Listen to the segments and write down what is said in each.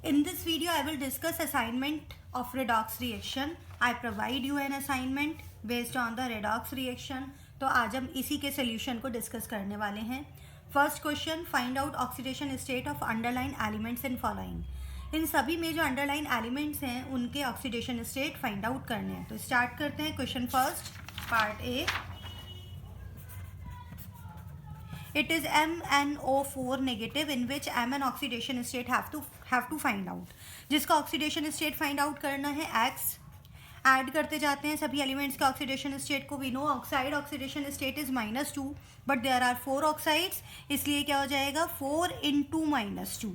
In this video, I will discuss assignment of redox reaction. I provide you an assignment based on the redox reaction. तो आज हम इसी के solution को discuss करने वाले हैं. First question, find out oxidation state of underlying elements in following. इन सभी में जो underlying elements हैं उनके oxidation state find out करने हैं. तो start करते हैं. Question first, part A. It is MnO4 negative in which Mn oxidation state have to find out. जिसका oxidation state find out करना है X. ऐड करते जाते हैं सभी एलिमेंट्स के ऑक्सीडेशन स्टेट को. We know oxide oxidation state is -2 but there are 4 oxides, इसलिए क्या हो जाएगा 4 × -2.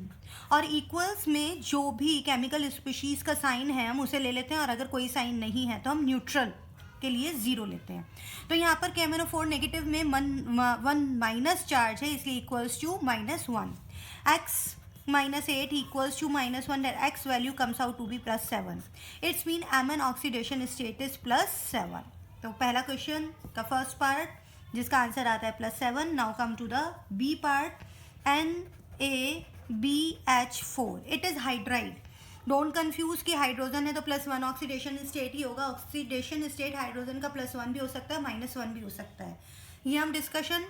और इक्वल्स में जो भी केमिकल स्पीशीज़ का साइन है हम उसे ले लेते हैं, और अगर कोई साइन नहीं है तो हम न्यूट्रल के लिए 0 लेते हैं. तो यहाँ पर KMnO4 नेगेटिव में 1 माइनस चार्ज है, इसलिए equals to -1. X -8 equals to -1, that X value comes out to be +7. It's mean Mn oxidation state is +7. तो पहला क्वेश्चन का फर्स्ट पार्ट जिसका आंसर आता है +7. Now come to the B part. NaBH4 it is hydride. Don't confuse कि hydrogen है तो +1 oxidation state ही होगा. ऑक्सीडेशन स्टेट हाइड्रोजन का +1 भी हो सकता है, -1 भी हो सकता है. ये हम डिस्कशन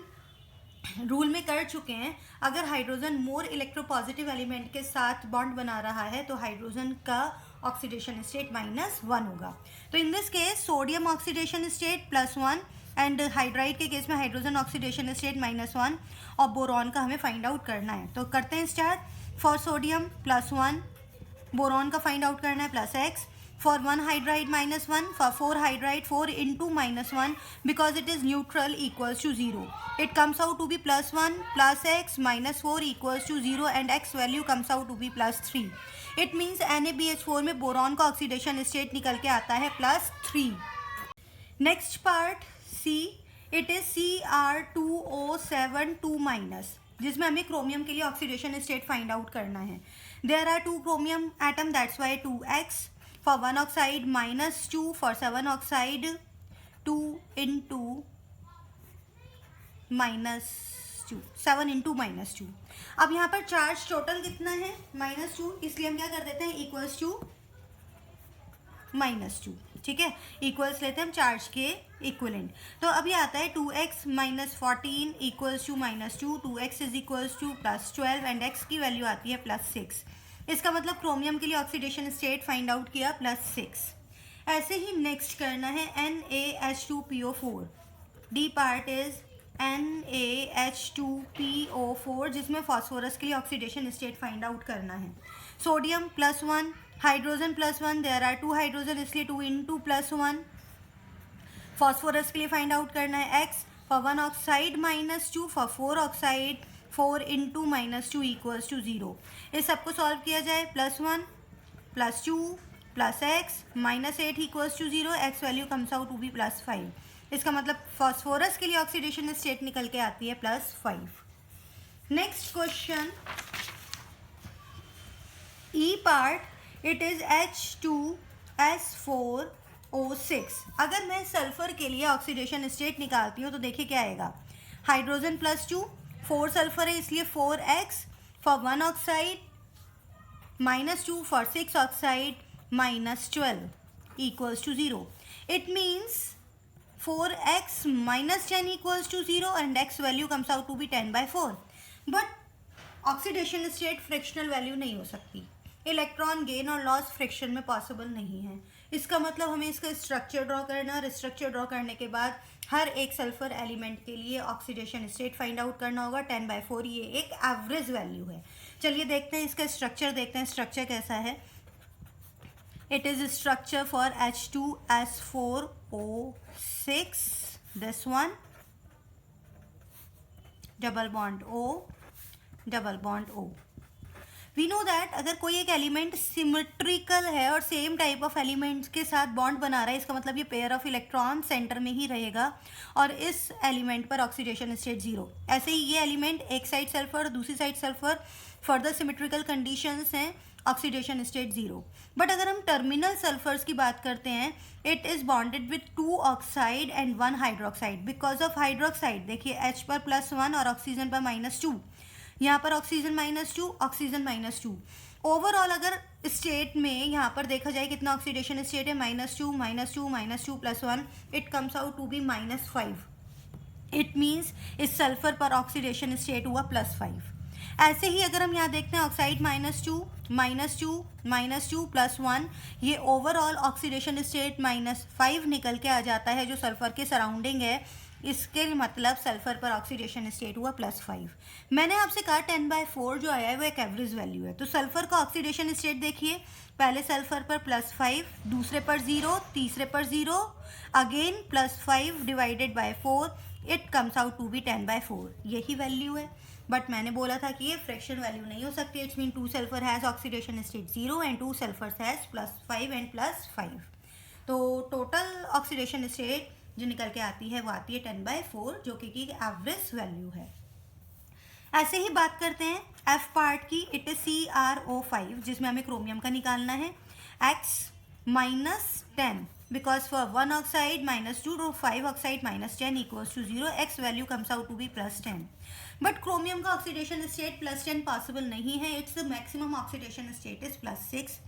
रूल में कर चुके हैं. अगर हाइड्रोजन मोर इलेक्ट्रोपॉजिटिव एलिमेंट के साथ बॉन्ड बना रहा है तो हाइड्रोजन का ऑक्सीडेशन स्टेट -1 होगा. तो in this case sodium oxidation state +1 and hydride के केस में हाइड्रोजन ऑक्सीडेशन स्टेट -1 और बोरॉन का हमें फाइंड आउट करना है. तो करते हैं स्टार्ट. फॉर सोडियम +1, बोरॉन का फाइंड आउट करना है +x. For 1 hydride -1, for 4 hydride 4 × -1 because it is neutral equals to 0. It comes out to be +1 +x -4 equals to 0 and x value comes out to be +3. It means NaBH4 में boron का oxidation state निकल के आता है +3. Next part C. It is Cr2O7 2- जिसमें हमें chromium के लिए ऑक्सीडेशन स्टेट फाइंड आउट करना है. There are 2 chromium atom, that's why 2x. For 1 oxide -2, for 7 oxide 2 × -2, 7 × -2. अब यहाँ पर चार्ज टोटल कितना है -2, इसलिए हम क्या कर देते हैं इक्वल्स टू -2. ठीक है, इक्वल्स लेते हैं हम चार्ज के इक्वलेंट. तो अभी आता है 2x -14 equals to -2. 2x is equals to +12 and x की वैल्यू आती है +6. इसका मतलब क्रोमियम के लिए ऑक्सीडेशन स्टेट फाइंड आउट किया +6. ऐसे ही नेक्स्ट करना है NaH2PO4. D part is NaH2PO4 जिसमें फॉस्फोरस के लिए ऑक्सीडेशन स्टेट फाइंड आउट करना है. Sodium +1, hydrogen +1, there are 2 hydrogen इसलिए 2 × +1. फॉस्फोरस के लिए फाइंड आउट करना है x. For 1 oxide -2, for 4 oxide 4 × -2 equals to 0. इस सबको सॉल्व किया जाए. +1 +2 +x -8 equals to 0. x value comes out to be +5. इसका मतलब फॉस्फोरस के लिए ऑक्सीडेशन स्टेट निकल के आती है +5. Next question E part. It is H2S4O6. अगर मैं सल्फर के लिए ऑक्सीडेशन स्टेट निकालती हूँ तो देखिए क्या आएगा. हाइड्रोजन +2, 4 सल्फर है इसलिए 4x. For 1 oxide -2, for 6 oxide -12 equals to 0. It means 4x -10 equals to 0 and x value comes out to be 10/4. But oxidation state fractional value नहीं हो सकती. इलेक्ट्रॉन गेन और लॉस फ्रिक्शन में पॉसिबल नहीं है. इसका मतलब हमें इसका स्ट्रक्चर ड्रॉ करना, और स्ट्रक्चर ड्रॉ करने के बाद हर एक सल्फर एलिमेंट के लिए ऑक्सीडेशन स्टेट फाइंड आउट करना होगा. 10/4 ये एक एवरेज वैल्यू है. चलिए देखते हैं इसका स्ट्रक्चर, देखते हैं स्ट्रक्चर कैसा है. It is structure for H2S4O6. This one, double bond O, double bond O. We know that अगर कोई एक एलिमेंट सिमेट्रिकल है और सेम टाइप ऑफ एलिमेंट्स के साथ बॉन्ड बना रहा है, इसका मतलब ये पेयर ऑफ इलेक्ट्रॉन सेंटर में ही रहेगा और इस एलिमेंट पर ऑक्सीडेशन स्टेट 0. ऐसे ही ये एलिमेंट एक साइड सल्फर दूसरी side sulphur, further symmetrical conditions हैं, ऑक्सीडेशन स्टेट 0. बट अगर हम टर्मिनल सल्फर्स की बात करते हैं, it is bonded with 2 oxide and 1 hydroxide. Because of hydroxide देखिए H पर +1 और ऑक्सीजन पर -2. यहाँ पर ऑक्सीजन -2, ऑक्सीजन -2. ओवरऑल अगर स्टेट में यहाँ पर देखा जाए कितना ऑक्सीडेशन स्टेट है, -2 -2 -2 +1, it comes out to be -5. It means इस सल्फर पर ऑक्सीडेशन स्टेट हुआ +5. ऐसे ही अगर हम यहाँ देखते हैं ऑक्साइड -2 -2 -2 +1, ये ओवरऑल ऑक्सीडेशन स्टेट -5 निकल के आ जाता है जो सल्फर के सराउंडिंग है. इसके मतलब सल्फर पर ऑक्सीडेशन स्टेट हुआ +5. मैंने आपसे कहा 10/4 जो आया है वो एक एवरेज वैल्यू है. तो सल्फर का ऑक्सीडेशन स्टेट देखिए, पहले सल्फर पर +5, दूसरे पर 0, तीसरे पर 0, again +5 divided by 4, it comes out to be 10/4. यही वैल्यू है. बट मैंने बोला था कि ये फ्रैक्शन वैल्यू नहीं हो सकती. It's mean 2 sulphur has oxidation state 0 and 2 sulphur has +5 and +5. तो टोटल ऑक्सीडेशन स्टेट जो निकल के आती है वो आती है 10/4, जो कि एवरेज वैल्यू है. ऐसे ही बात करते हैं एफ पार्ट की. इट इज CrO5 जिसमें हमें क्रोमियम का निकालना है. X -10 because for 1 oxide -2 to 5 oxide -10 equals to 0. X value comes out to be +10. But chromium का ऑक्सीडेशन स्टेट +10 पॉसिबल नहीं है. Its maximum oxidation state is +6.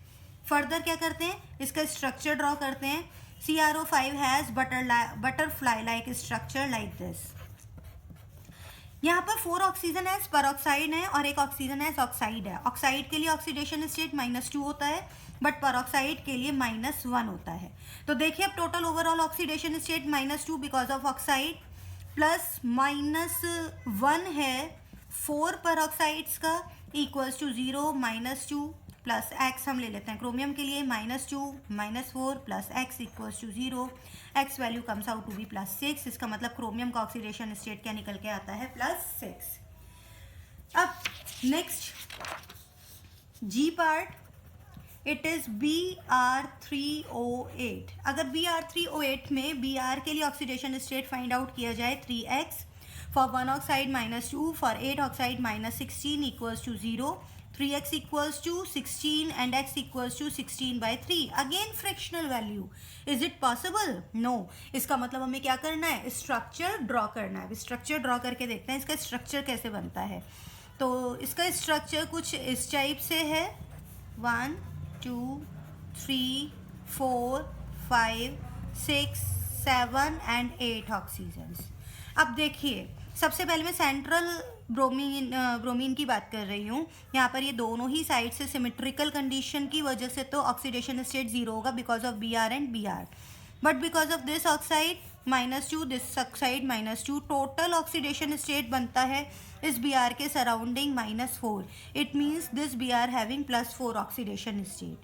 Further क्या करते हैं, इसका स्ट्रक्चर ड्रॉ करते हैं. CrO5 has butterfly like structure like this. यहाँ पर 4 ऑक्सीजन है, पर ऑक्साइड है, और एक ऑक्सीजन है, ऑक्साइड है. ऑक्साइड के लिए ऑक्सीडेशन स्टेट -2 होता है, बट पर ऑक्साइड के लिए -1 होता है. तो देखिए अब total overall oxidation state -2 because of oxide, plus -1 है 4 पर ऑक्साइड्स का, इक्वल्स टू 0 -2 प्लस एक्स हम ले लेते हैं क्रोमियम के लिए, -2 -4 प्लस एक्स इक्वल्स टू 0. एक्स value comes out to be +6. इसका मतलब क्रोमियम का ऑक्सीडेशन स्टेट क्या निकल के आता है, +6. अब next G part, it is Br3O8. अगर Br3O8 में Br के लिए ऑक्सीडेशन स्टेट फाइंड आउट किया जाए 3x for 1 oxide -2 for 8 oxide -16 equals to 0. 3x equals to 16 and x equals to 16/3. Again fractional value. Is it possible? No. इसका मतलब हमें क्या करना है, स्ट्रक्चर ड्रॉ करना है. स्ट्रक्चर ड्रॉ करके देखते हैं इसका स्ट्रक्चर कैसे बनता है. तो इसका स्ट्रक्चर कुछ इस टाइप से है. 1 2 3 4 5 6 7 एंड 8 ऑक्सीजन्स. अब देखिए सबसे पहले मैं सेंट्रल ब्रोमीन की बात कर रही हूँ. यहाँ पर ये दोनों ही साइड से सिमेट्रिकल कंडीशन की वजह से तो ऑक्सीडेशन स्टेट 0 होगा because of Br and Br. But because of this oxide -2, this oxide -2, total oxidation state बनता है इस Br के surrounding -4. It means this Br having +4 oxidation state.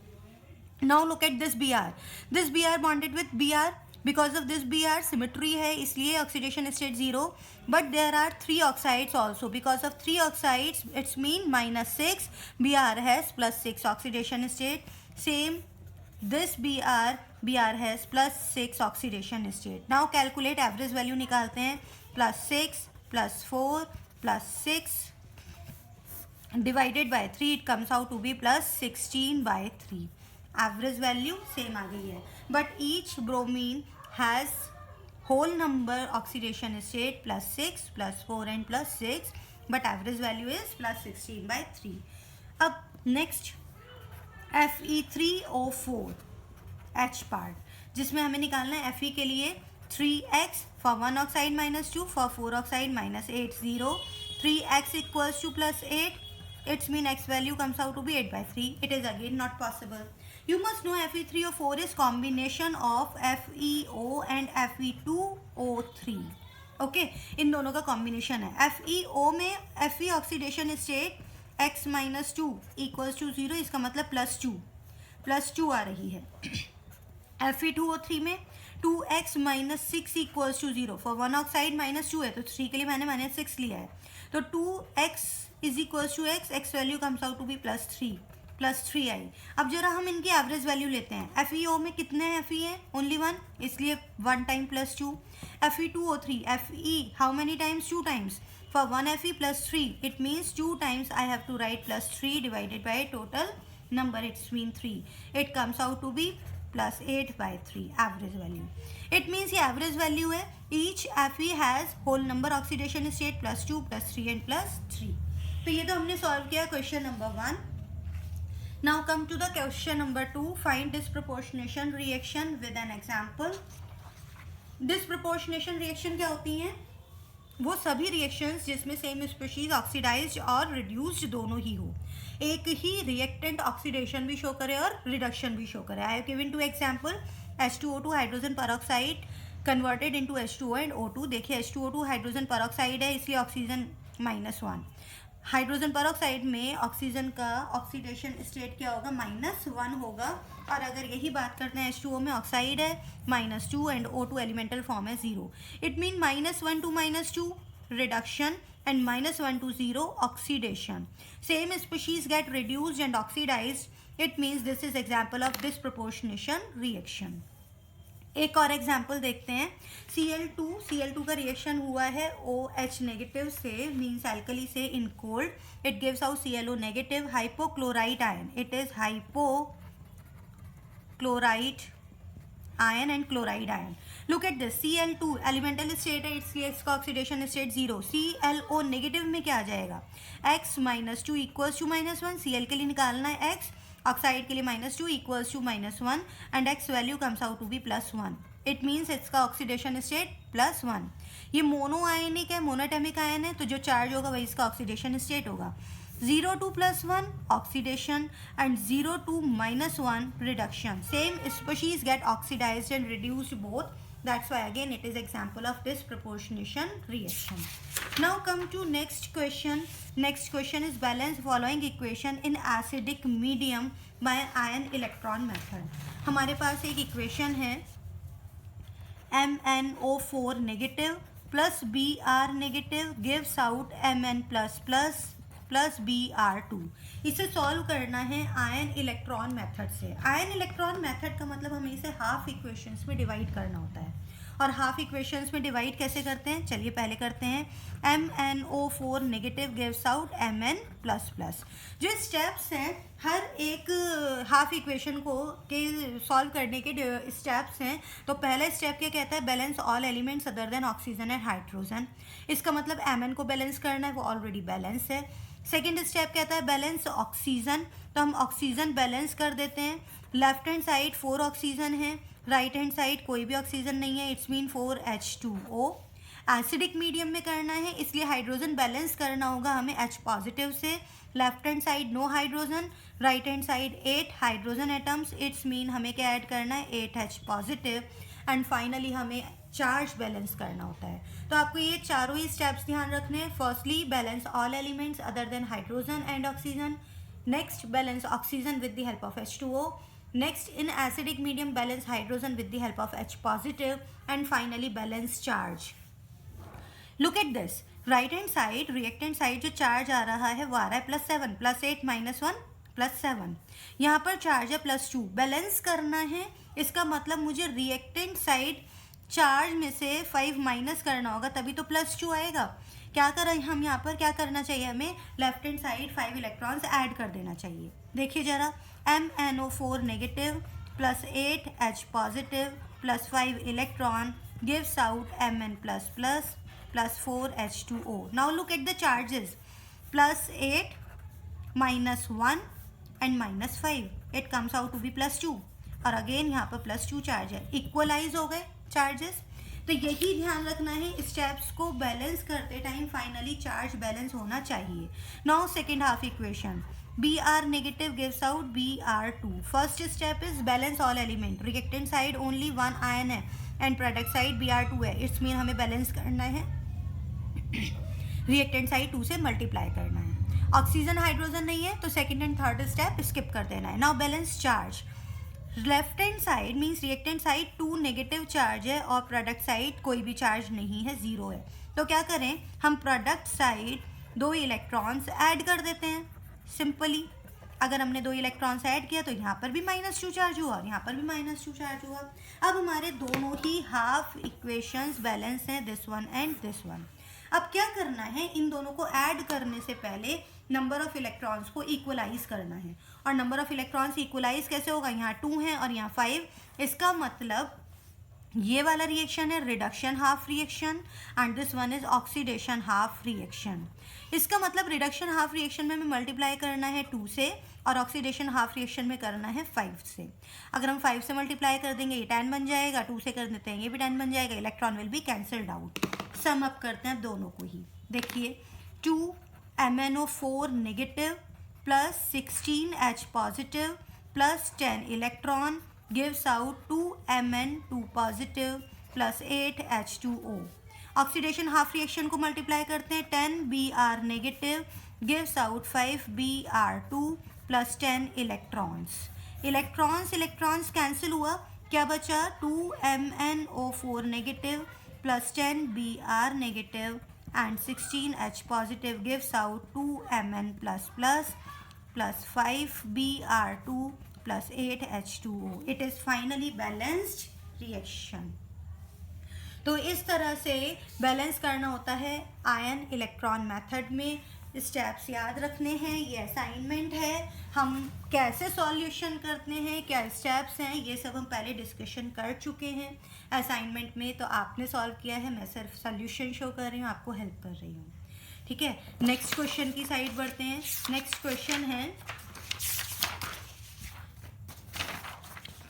Now look at this Br. This Br bonded with Br. Because of this Br symmetry है इसलिए oxidation state 0. But there are 3 oxides also. Because of 3 oxides its mean -6. Br has +6 oxidation state. Same this Br has +6 oxidation state. Now calculate average value निकालते हैं. +6 +4 +6 divided by 3, it comes out to be +16/3. Average value same आ गई है. But each bromine has whole number oxidation state +6 +4 and +6, but average value is +16/3. अब next Fe3O4 H part जिसमें हमें निकालना है Fe के लिए 3x for 1 oxide -2 for 4 oxide -8 0. 3x equals to +8. Its mean x value comes out to be 8/3. It is again not possible. You must know Fe3O4 is combination of FeO and Fe2O3. Okay इन दोनों का combination है. FeO में Fe oxidation state x -2 equals to 0. इसका मतलब +2 आ रही है. Fe2O3 में 2x -6 equals to 0. For 1 oxide -2 है तो 3 के लिए मैंने -6 लिया है. तो 2x is equals to x value comes out to be +3 आई. अब जरा हम इनकी एवरेज वैल्यू लेते हैं. FeO में कितने Fe हैं, ओनली 1, इसलिए 1 time +2. Fe2O3 Fe how many times, 2 times. For 1 Fe +3 it means 2 times I have to write +3 divided by total number. It's mean 3. It comes out to बी +8/3 average value. It means ये average value है. Each Fe has whole number oxidation state +2 +3 and +3. तो ये तो हमने solve किया question number 1. Now come to the question number 2. Find disproportionation reaction with an example. Disproportionation reaction क्या होती हैं? वो सभी रिएक्शंस जिसमें सेम स्पीशीज ऑक्सीडाइज्ड और रिड्यूस्ड दोनों ही हो, एक ही रिएक्टेंट ऑक्सीडेशन भी शो करे और रिडक्शन भी शो करे. I have given two example H2O2 hydrogen peroxide converted into H2O and O2. देखिए H2O2 हाइड्रोजन परऑक्साइड है इसलिए ऑक्सीजन -1. हाइड्रोजन परऑक्साइड में ऑक्सीजन का ऑक्सीडेशन स्टेट क्या होगा? -1 होगा. और अगर यही बात करते हैं H2O में ऑक्साइड है -2 एंड O2 एलिमेंटल फॉर्म है 0. It mean -1 to -2 reduction and -1 to 0 oxidation. Same species get reduced and oxidized. It means this is example of disproportionation reaction. एक और एग्जाम्पल देखते हैं. Cl2 का रिएक्शन हुआ है OH नेगेटिव से मीन्स एल्कली से in cold. It gives out ClO negative hypochlorite ion. It is hypochlorite ion and chloride ion. Look at this. Cl2 elemental state है इसलिए इसका ऑक्सीडेशन स्टेट 0. ClO नेगेटिव में क्या आ जाएगा? x -2 equals to -1. Cl के लिए निकालना है x, ऑक्साइड के लिए -2 equals to -1 and x value comes out to be +1. It means इसका ऑक्सीडेशन स्टेट +1. ये मोनो आयनिक है, मोनोटेमिक आयन है, तो जो चार्ज होगा वही इसका ऑक्सीडेशन स्टेट होगा. 0 to +1 oxidation and 0 to -1 reduction. Same species get oxidised and reduced both. That's why again it is example of disproportionation reaction. Now come to next question. Next question is balance following equation in acidic medium by ion electron method. हमारे पास एक equation है MnO4 negative plus Br negative gives out Mn plus Br2. इसे solve करना है ion electron method से. Ion electron method का मतलब हमें इसे हाफ इक्वेशंस में डिवाइड करना होता है. और हाफ इक्वेशंस में डिवाइड कैसे करते हैं? चलिए पहले करते हैं. MnO4 negative gives out Mn++. जो स्टेप्स हैं हर एक हाफ इक्वेशन को के सॉल्व करने के स्टेप्स हैं. तो पहला स्टेप क्या कहता है? Balance all elements other than oxygen and hydrogen. इसका मतलब Mn को बैलेंस करना है, वो ऑलरेडी बैलेंस है. सेकेंड स्टेप कहता है बैलेंस ऑक्सीजन. तो हम ऑक्सीजन बैलेंस कर देते हैं. लेफ्ट हैंड साइड 4 ऑक्सीजन है, राइट हैंड साइड कोई भी ऑक्सीजन नहीं है. It's mean 4H2O. Acidic medium में करना है इसलिए हाइड्रोजन बैलेंस करना होगा हमें H पॉजिटिव से. Left hand side no hydrogen, right hand side 8 hydrogen atoms. It's mean हमें क्या ऐड करना है? 8H positive. एंड फाइनली हमें चार्ज बैलेंस करना होता है. तो आपको ये चारों ही स्टेप्स ध्यान रखने हैं. Firstly balance all elements other than hydrogen and oxygen. Next balance oxygen with the help of H2O. Next, in acidic medium, balance hydrogen with the help of H positive, and finally balance charge. Look at this. Right hand side, reactant side जो charge आ रहा है वो आ रहा है +7, +8 -1 +7. यहाँ पर charge है +2. Balance करना है इसका मतलब मुझे reactant side चार्ज में से 5 माइनस करना होगा तभी तो +2 आएगा. क्या करें हम यहाँ पर? क्या करना चाहिए हमें? Left hand side 5 electrons add कर देना चाहिए. देखिए जरा. MnO4 negative +8H positive +5 electron gives out Mn++ +4H2O. Now look at the charges. +8 -1 and -5. It comes out to be +2. और अगेन यहाँ पर +2 चार्ज है. इक्वलाइज हो गए चार्जेस. तो यही ध्यान रखना है स्टेप्स को बैलेंस करते टाइम फाइनली चार्ज बैलेंस होना चाहिए. Now second half equation. Br negative gives out Br2. First step is balance all element. Reactant side only one ion है and product side Br2 है. It's mean हमें balance करना है. Reactant side 2 से multiply करना है. ऑक्सीजन हाइड्रोजन नहीं है तो second and third step skip कर देना है. Now balance charge. Left hand side means reactant side 2 negative charge है और प्रोडक्ट साइड कोई भी चार्ज नहीं है, 0 है. तो क्या करें? हम प्रोडक्ट साइड 2 इलेक्ट्रॉन्स ऐड कर देते हैं. सिंपली अगर हमने 2 इलेक्ट्रॉन्स ऐड किया तो यहाँ पर भी -2 चार्ज हुआ और यहाँ पर भी -2 चार्ज हुआ. अब हमारे दोनों ही हाफ इक्वेशंस बैलेंस हैं, this one and this one. अब क्या करना है? इन दोनों को ऐड करने से पहले नंबर ऑफ इलेक्ट्रॉन्स को इक्वलाइज करना है. और नंबर ऑफ इलेक्ट्रॉन्स इक्वलाइज कैसे होगा? यहाँ 2 है और यहाँ 5. इसका मतलब ये वाला रिएक्शन है reduction half reaction and this one is oxidation half reaction. इसका मतलब रिडक्शन हाफ रिएक्शन में हमें मल्टीप्लाई करना है 2 से और ऑक्सीडेशन हाफ रिएक्शन में करना है 5 से। अगर हम 5 से मल्टीप्लाई कर देंगे ये 10 बन जाएगा, 2 से कर देते हैं ये भी 10 बन जाएगा, electron will be cancelled out. Sum up करते हैं दोनों को ही। देखिए 2 MnO4 negative plus 16H positive plus 10 electron gives out 2 Mn2 positive plus 8 H2O। Oxidation half reaction को मल्टीप्लाई करते हैं 10 Br negative gives out 5 Br2 plus 10 electrons. Electrons cancel हुआ, क्या बचा 2 MnO4 negative plus 10 Br negative and 16H positive gives out 2 Mn plus 5 Br2 plus 8 H2O। It is finally balanced reaction। तो इस तरह से बैलेंस करना होता है आयन इलेक्ट्रॉन मेथड में। स्टेप्स याद रखने हैं, ये असाइनमेंट है। हम कैसे सॉल्यूशन करते हैं, क्या स्टेप्स हैं, ये सब हम पहले डिस्कशन कर चुके हैं असाइनमेंट में। तो आपने सॉल्व किया है, मैं सिर्फ सॉल्यूशन शो कर रही हूँ, आपको हेल्प कर रही हूँ। ठीक है, नेक्स्ट क्वेश्चन की साइड बढ़ते हैं। नेक्स्ट क्वेश्चन है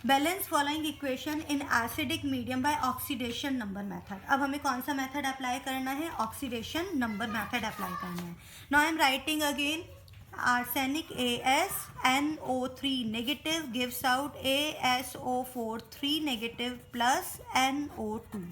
balance following equation in acidic medium by oxidation number method. अब हमें कौन सा मेथड अप्लाई करना है, ऑक्सीडेशन नंबर मेथड अप्लाई करना है। Now I am writing again arsenic AsNO3 negative gives out AsO4 3 negative plus NO2।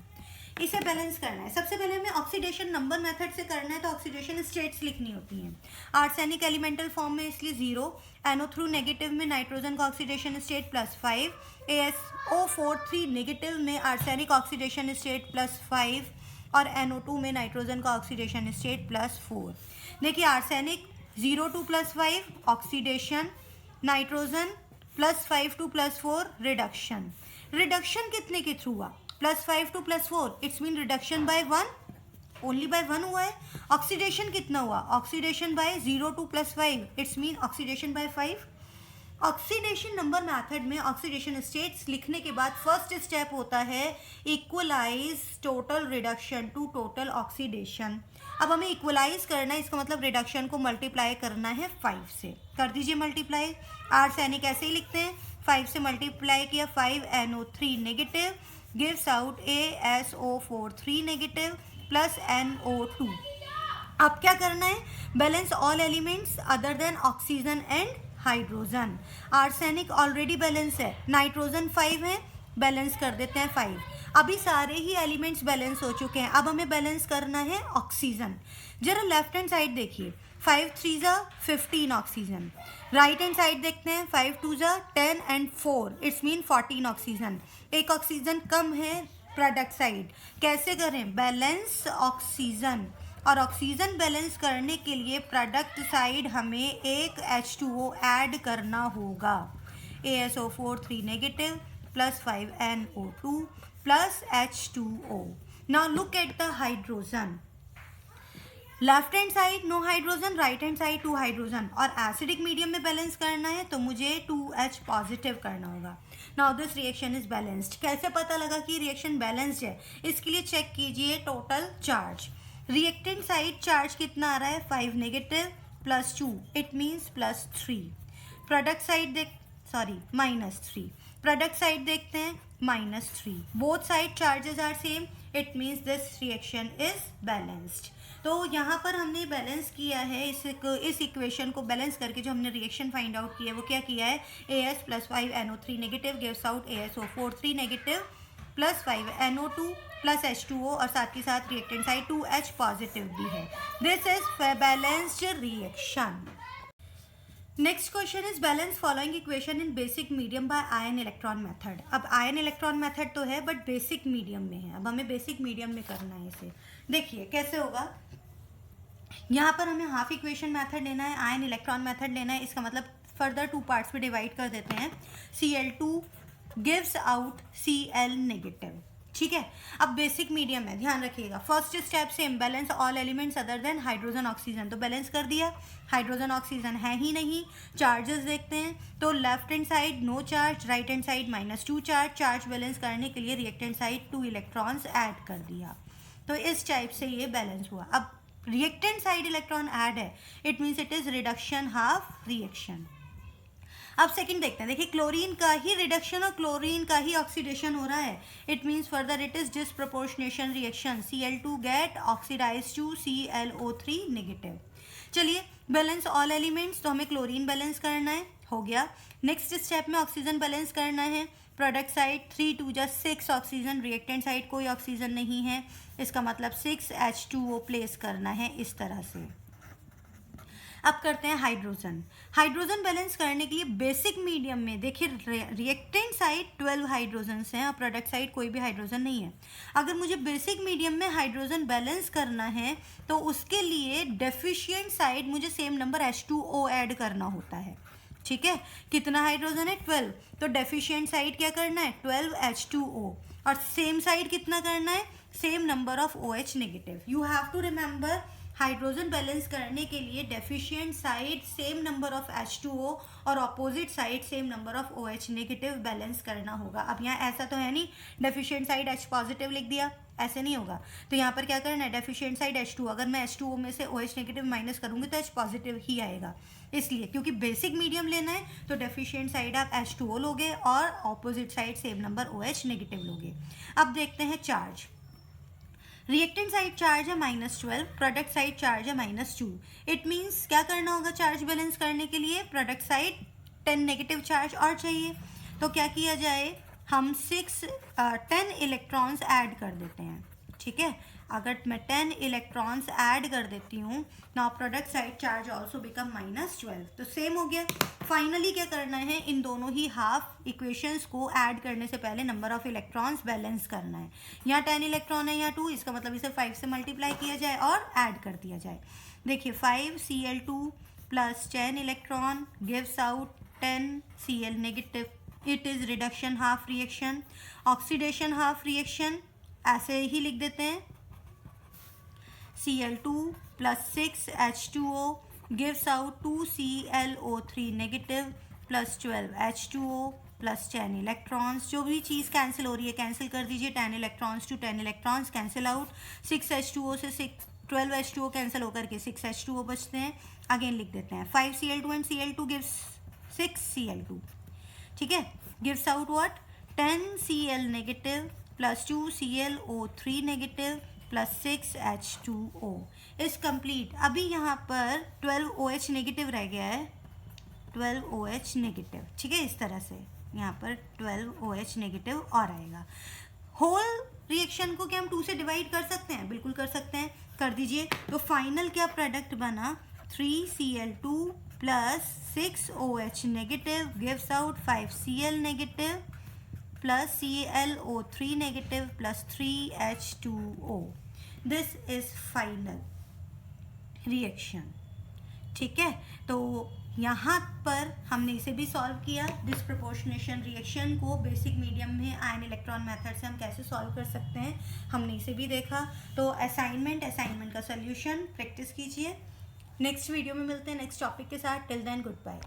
इसे बैलेंस करना है। सबसे पहले हमें ऑक्सीडेशन नंबर मेथड से करना है, तो ऑक्सीडेशन स्टेट्स लिखनी होती हैं। आर्सेनिक एलिमेंटल फॉर्म में इसलिए 0, NO3 नेगेटिव में नाइट्रोजन का ऑक्सीडेशन स्टेट +5, AsO4 3 नेगेटिव में आर्सेनिक ऑक्सीडेशन स्टेट +5 और NO2 में नाइट्रोजन का ऑक्सीडेशन स्टेट +4। देखिए arsenic 0 to +5 oxidation, nitrogen +5 to +4 reduction. Reduction कितने के थ्रू हुआ, +5 to +4, it's mean reduction by 1, only by 1 हुआ है। ऑक्सीडेशन कितना हुआ, oxidation by 0 to +5, it's mean oxidation by 5। Oxidation number method में ऑक्सीडेशन स्टेट्स लिखने के बाद फर्स्ट स्टेप होता है equalise total reduction to total oxidation. अब हमें इक्वलाइज करना है, इसका मतलब रिडक्शन को मल्टीप्लाई करना है 5 से। कर दीजिए मल्टीप्लाई। आर्सेनिक ऐसे ही लिखते हैं, 5 से मल्टीप्लाई किया 5 NO3 negative gives out AsO4 3 negative plus NO2। अब क्या करना है, balance all elements other than oxygen and hydrogen. Arsenic already balance है, नाइट्रोजन 5 है, बैलेंस कर देते हैं 5। अभी सारे ही एलिमेंट्स बैलेंस हो चुके हैं, अब हमें बैलेंस करना है ऑक्सीजन। जरा लेफ्ट हैंड साइड देखिए, 5 3 ज़ा 15 ऑक्सीजन। राइट हैंड साइड देखते हैं, 5 2 ज़ा 10 एंड 4, इट्स मीन 14 ऑक्सीजन। एक ऑक्सीजन कम है प्रोडक्ट साइड, कैसे करें, बैलेंस ऑक्सीजन। और ऑक्सीजन बैलेंस करने के लिए प्रोडक्ट साइड हमें एक H2O ऐड करना होगा। AsO4 3 negative plus 5 NO2 plus H2O। Now look at the hydrogen, left hand side no hydrogen, right hand side 2 hydrogen. और एसिडिक मीडियम में बैलेंस करना है तो मुझे 2H पॉजिटिव करना होगा। Now this reaction is balanced. कैसे पता लगा कि रिएक्शन बैलेंस्ड है, इसके लिए चेक कीजिए total charge. Reactant side charge कितना आ रहा है, 5 negative plus 2, it means +3। Product side -3। Product side देखते हैं -3। Both side charges are same, it means this reaction is balanced. तो यहाँ पर हमने बैलेंस किया है इस इक्वेशन को बैलेंस करके जो हमने रिएक्शन फाइंड आउट किया है वो क्या किया है, As + 5 NO3 negative gives out AsO4 3 negative plus 5 NO2 plus H2O और साथ ही साथ रिएक्टेंट साइड 2H पॉजिटिव भी है। This is balanced reaction. Next question is balance following equation in basic medium by ion electron method. अब ion electron method तो है but basic medium में है, अब हमें बेसिक मीडियम में करना है इसे। देखिए कैसे होगा, यहाँ पर हमें हाफ इक्वेशन मेथड लेना है, आयन इलेक्ट्रॉन मेथड लेना है। इसका मतलब फर्दर 2 पार्ट्स में डिवाइड कर देते हैं। Cl2 gives out Cl negative, ठीक है। अब बेसिक मीडियम है, ध्यान रखिएगा। फर्स्ट स्टेप से imbalance all elements other than hydrogen oxygen, तो बैलेंस कर दिया, हाइड्रोजन ऑक्सीजन है ही नहीं। चार्जेस देखते हैं, तो left hand side no charge, right hand side -2 charge. Charge balance करने के लिए रिएक्टेंट साइड 2 इलेक्ट्रॉन्स ऐड कर दिया, तो इस टाइप से ये बैलेंस हुआ। अब रिएक्टेंट साइड इलेक्ट्रॉन ऐड है, it means it is reduction half reaction. अब सेकंड देखते हैं, देखिए क्लोरीन का ही रिडक्शन और क्लोरीन का ही ऑक्सीडेशन हो रहा है, it means further it is disproportionation reaction, Cl2 get oxidise to ClO3 negative. चलिए बैलेंस ऑल एलिमेंट्स, तो हमें क्लोरीन बैलेंस करना है, हो गया। नेक्स्ट स्टेप में ऑक्सीजन बैलेंस करना है, प्रोडक्ट साइड 3 2 जा 6 ऑक्सीजन, रिएक्टेंट साइड कोई ऑक्सीजन नहीं है, इसका मतलब 6H2O प्लेस करना है इस तरह से। अब करते हैं हाइड्रोजन। हाइड्रोजन बैलेंस करने के लिए बेसिक मीडियम में देखिए रिएक्टेंट साइड 12 हाइड्रोजन्स हैं और प्रोडक्ट साइड कोई भी हाइड्रोजन नहीं है। अगर मुझे बेसिक मीडियम में हाइड्रोजन बैलेंस करना है तो उसके लिए डेफिशिएंट साइड मुझे सेम नंबर H2O ऐड करना होता है, ठीक है। कितना हाइड्रोजन है 12, तो डेफिशिएंट साइड क्या करना है 12 H2O, और सेम साइड कितना करना है same number of OH negative. You have to remember hydrogen balance करने के लिए deficient side same number of H2O और opposite side same number of OH negative balance करना होगा। अब यहाँ ऐसा तो है नहीं डेफिशिएंट साइड H पॉजिटिव लिख दिया, ऐसे नहीं होगा। तो यहाँ पर क्या करना है डेफिशिएंट साइड H2, अगर मैं H2O में से OH नेगेटिव माइनस करूँगी तो H पॉजिटिव ही आएगा, इसलिए क्योंकि बेसिक मीडियम लेना है तो डेफिशिएंट साइड आप H2O लोगे और opposite side same number OH negative लोगे। अब देखते हैं चार्ज। रिएक्टेंट साइड चार्ज है -12, प्रोडक्ट साइड चार्ज है -2। इट मीन्स क्या करना होगा चार्ज बैलेंस करने के लिए, प्रोडक्ट साइड 10 नेगेटिव चार्ज और चाहिए, तो क्या किया जाए हम 10 इलेक्ट्रॉन्स ऐड कर देते हैं, ठीक है। अगर मैं 10 इलेक्ट्रॉन्स ऐड कर देती हूँ, now product side charge also become -12, तो सेम हो गया। फाइनली क्या करना है, इन दोनों ही हाफ इक्वेशंस को ऐड करने से पहले नंबर ऑफ इलेक्ट्रॉन्स बैलेंस करना है। यहाँ 10 इलेक्ट्रॉन है, यहाँ 2, इसका मतलब इसे 5 से मल्टीप्लाई किया जाए और ऐड कर दिया जाए। देखिए 5 Cl2 plus 10 electron gives out 10 Cl negative, it is reduction half reaction. Oxidation half reaction ऐसे ही लिख देते हैं, Cl2 plus 6H2O gives out 2 ClO3 negative plus 12 H2O plus 10 electrons. जो भी चीज़ कैंसिल हो रही है कैंसिल कर दीजिए, 10 electrons to 10 electrons cancel out, 6H2O से 12 H2O कैंसिल होकर के 6 H2O बचते हैं। अगेन लिख देते हैं 5 Cl2 and Cl2 gives 6 Cl2, ठीक है। Gives out what 10 Cl negative plus 2 ClO3 negative plus 6 H2O is complete. अभी यहाँ पर 12 OH नेगेटिव रह गया है, 12 OH नेगेटिव, ठीक है। इस तरह से यहाँ पर 12 OH नेगेटिव और आएगा। होल रिएक्शन को क्या हम 2 से डिवाइड कर सकते हैं, बिल्कुल कर सकते हैं, कर दीजिए। तो फाइनल क्या प्रोडक्ट बना 3 Cl2 plus 6 OH negative gives out 5 Cl negative plus ClO3 negative plus 3 H2O। This is final reaction, ठीक है। तो यहाँ पर हमने इसे भी सॉल्व किया, डिसप्रपोर्शनेशन रिएक्शन को बेसिक मीडियम में आयन इलेक्ट्रॉन मेथड से हम कैसे सॉल्व कर सकते हैं, हमने इसे भी देखा। तो असाइनमेंट का सोल्यूशन प्रैक्टिस कीजिए। नेक्स्ट वीडियो में मिलते हैं नेक्स्ट टॉपिक के साथ। Till then good bye.